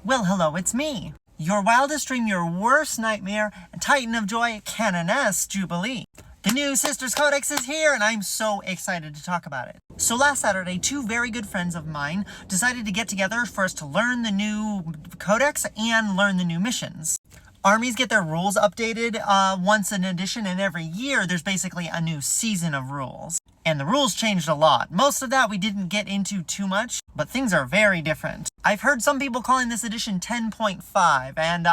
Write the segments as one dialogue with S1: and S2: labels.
S1: Well, hello, it's me. Your wildest dream, your worst nightmare, and Titan of Joy, Canoness Jubilee. The new Sisters Codex is here, and I'm so excited to talk about it. So last Saturday, two very good friends of mine decided to get together for us to learn the new Codex and learn the new missions. Armies get their rules updated once an edition, and every year there's basically a new season of rules. And the rules changed a lot. Most of that we didn't get into too much, but things are very different. I've heard some people calling this edition 10.5, and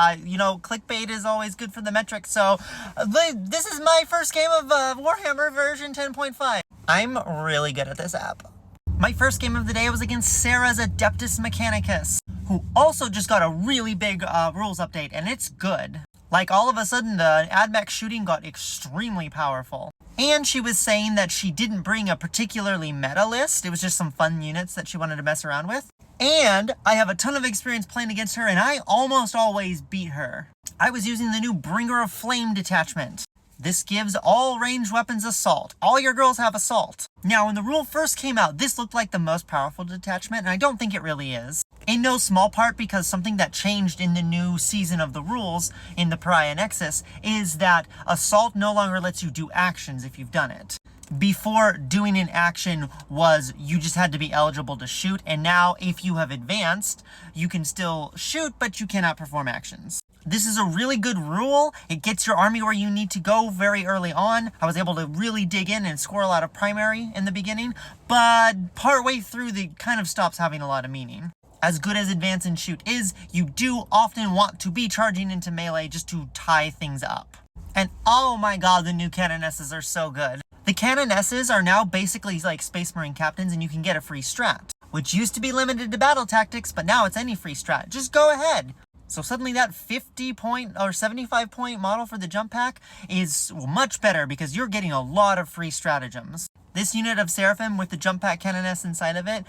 S1: clickbait is always good for the metric, so this is my first game of Warhammer version 10.5. I'm really good at this app. My first game of the day was against Sarah's Adeptus Mechanicus, who also just got a really big rules update, and it's good. Like, all of a sudden, the AdMech shooting got extremely powerful. And she was saying that she didn't bring a particularly meta list. It was just some fun units that she wanted to mess around with. And I have a ton of experience playing against her, and I almost always beat her. I was using the new Bringer of Flame detachment. This gives all ranged weapons assault. All your girls have assault. Now, when the rule first came out, this looked like the most powerful detachment, and I don't think it really is. In no small part because something that changed in the new season of the rules in the Pariah Nexus is that assault no longer lets you do actions if you've done it. Before, doing an action was you just had to be eligible to shoot, and now if you have advanced, you can still shoot, but you cannot perform actions. This is a really good rule. It gets your army where you need to go very early on. I was able to really dig in and score a lot of primary in the beginning, but partway through, it kind of stops having a lot of meaning. As good as Advance and Shoot is, you do often want to be charging into melee just to tie things up. And oh my god, the new Canonesses are so good. The Canonesses are now basically like Space Marine captains, and you can get a free strat, which used to be limited to battle tactics, but now it's any free strat. Just go ahead. So suddenly that 50 point or 75 point model for the jump pack is much better because you're getting a lot of free stratagems. This unit of Seraphim with the jump pack Canoness inside of it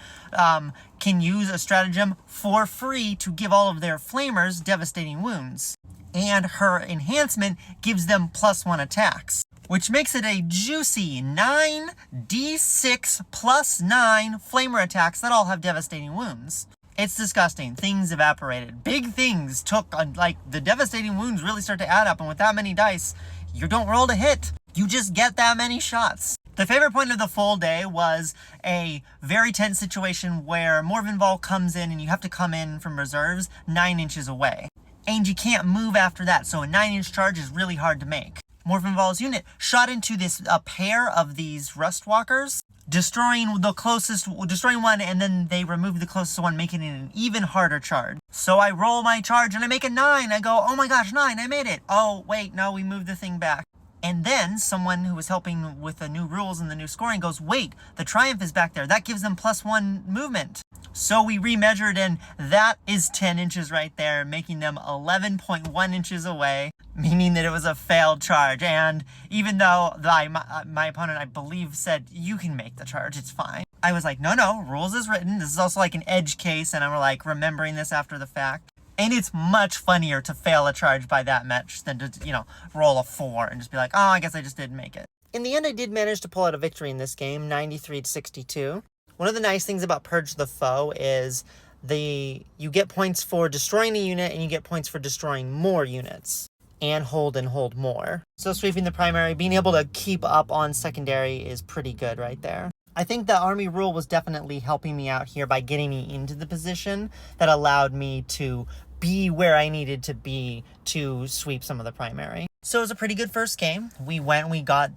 S1: can use a stratagem for free to give all of their flamers devastating wounds. And her enhancement gives them +1 attacks, which makes it a juicy 9d6 + 9 flamer attacks that all have devastating wounds. It's disgusting. Things evaporated. Big things took, the devastating wounds really start to add up, and with that many dice, you don't roll to hit. You just get that many shots. The favorite point of the full day was a very tense situation where Morvenval comes in and you have to come in from reserves 9 inches away. And you can't move after that, so a 9-inch charge is really hard to make. Morvenval's unit shot into a pair of these Rustwalkers, destroying one, and then they remove the closest one, making it an even harder charge. So I roll my charge and I make a 9. I go, oh my gosh, 9, I made it. Oh, wait, no, we moved the thing back. And then someone who was helping with the new rules and the new scoring goes, wait, the Triumph is back there. That gives them +1 movement. So we remeasured, and that is 10 inches right there, making them 11.1 inches away, meaning that it was a failed charge. And even though my opponent, I believe, said, you can make the charge, it's fine, I was like, no, rules is written. This is also like an edge case, and I'm like remembering this after the fact. And it's much funnier to fail a charge by that much than to, roll a 4 and just be like, oh, I guess I just didn't make it. In the end, I did manage to pull out a victory in this game, 93-62. One of the nice things about Purge the Foe is you get points for destroying a unit, and you get points for destroying more units. And hold more. So sweeping the primary, being able to keep up on secondary is pretty good right there. I think the army rule was definitely helping me out here by getting me into the position that allowed me to be where I needed to be to sweep some of the primary. So it was a pretty good first game. We got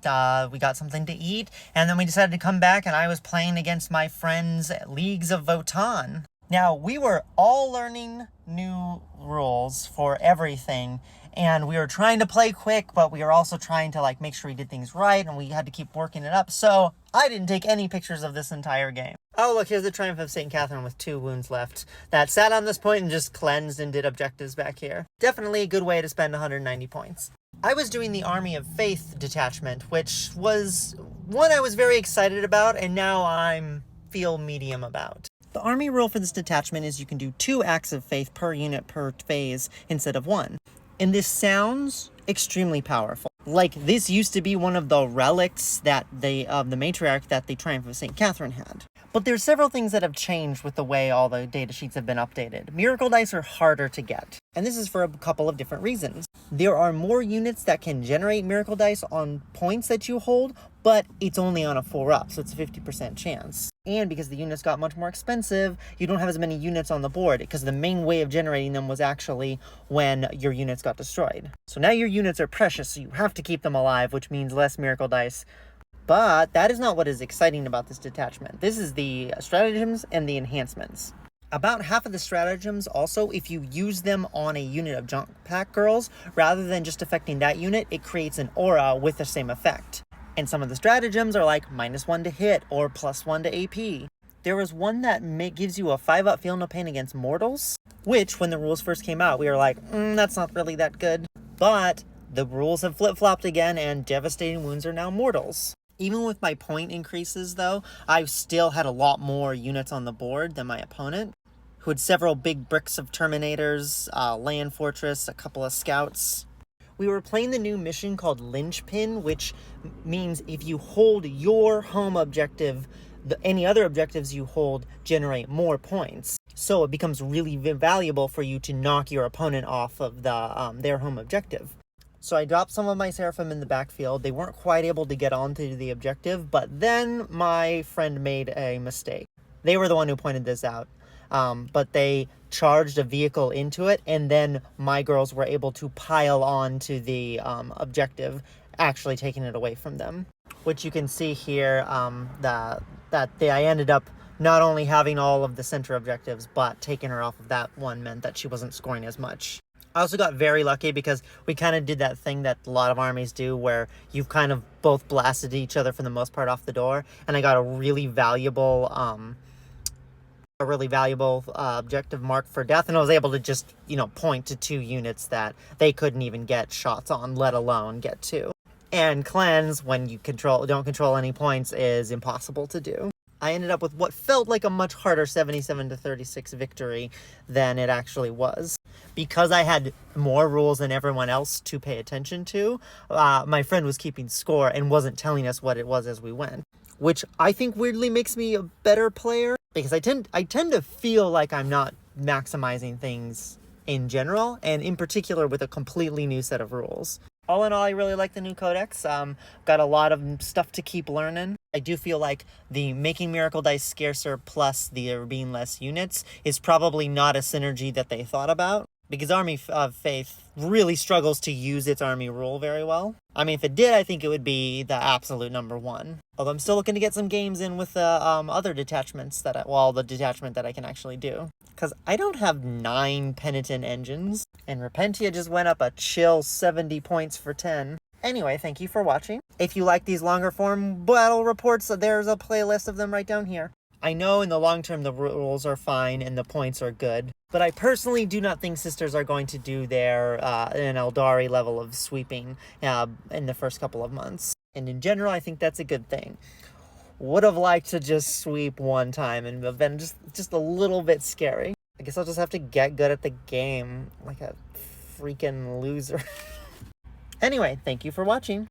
S1: something to eat, and then we decided to come back, and I was playing against my friends' Leagues of Votann. Now, we were all learning new rules for everything, and we were trying to play quick, but we were also trying to make sure we did things right, and we had to keep working it up. So I didn't take any pictures of this entire game. Oh, look, here's the Triumph of St. Catherine with 2 wounds left. That sat on this point and just cleansed and did objectives back here. Definitely a good way to spend 190 points. I was doing the Army of Faith detachment, which was one I was very excited about, and now I feel medium about. The army rule for this detachment is you can do 2 acts of faith per unit per phase instead of 1. And this sounds extremely powerful. Like, this used to be one of the relics that the matriarch that the Triumph of St. Catherine had. But there's several things that have changed with the way all the datasheets have been updated. Miracle dice are harder to get, and this is for a couple of different reasons. There are more units that can generate miracle dice on points that you hold, but it's only on a 4-up, so it's a 50% chance. And because the units got much more expensive, you don't have as many units on the board, because the main way of generating them was actually when your units got destroyed. So now your units are precious, so you have to keep them alive, which means less miracle dice. But that is not what is exciting about this detachment. This is the stratagems and the enhancements. About half of the stratagems also, if you use them on a unit of junk pack girls, rather than just affecting that unit, it creates an aura with the same effect. And some of the stratagems are like -1 to hit or +1 to AP. There was one that gives you a 5-up feel no pain against mortals, which when the rules first came out, we were like, that's not really that good. But the rules have flip-flopped again, and devastating wounds are now mortals. Even with my point increases, though, I've still had a lot more units on the board than my opponent, who had several big bricks of Terminators, Land Fortress, a couple of Scouts. We were playing the new mission called Linchpin, which means if you hold your home objective, any other objectives you hold generate more points. So it becomes really valuable for you to knock your opponent off of their home objective. So I dropped some of my Seraphim in the backfield. They weren't quite able to get onto the objective, but then my friend made a mistake. They were the one who pointed this out. But they charged a vehicle into it, and then my girls were able to pile on to the objective, actually taking it away from them. Which you can see here, I ended up not only having all of the center objectives, but taking her off of that one meant that she wasn't scoring as much. I also got very lucky because we kind of did that thing that a lot of armies do where you've kind of both blasted each other for the most part off the door, and I got a really valuable objective mark for death, and I was able to just, point to 2 units that they couldn't even get shots on, let alone get 2. And cleanse, when you don't control any points, is impossible to do. I ended up with what felt like a much harder 77-36 victory than it actually was. Because I had more rules than everyone else to pay attention to, my friend was keeping score and wasn't telling us what it was as we went. Which I think weirdly makes me a better player, because I tend to feel like I'm not maximizing things in general, and in particular with a completely new set of rules. All in all, I really like the new codex. Got a lot of stuff to keep learning. I do feel like the making miracle dice scarcer plus there being less units is probably not a synergy that they thought about, because Army of Faith really struggles to use its army rule very well. I mean, if it did, I think it would be the absolute #1. Although I'm still looking to get some games in with the other detachments the detachment that I can actually do. Because I don't have 9 penitent engines, and Repentia just went up a chill 70 points for 10. Anyway, thank you for watching. If you like these longer form battle reports, there's a playlist of them right down here. I know in the long term the rules are fine and the points are good, but I personally do not think Sisters are going to do their an Eldari level of sweeping in the first couple of months. And in general, I think that's a good thing. Would have liked to just sweep one time and have been just a little bit scary. I guess I'll just have to get good at the game like a freaking loser. Anyway, thank you for watching.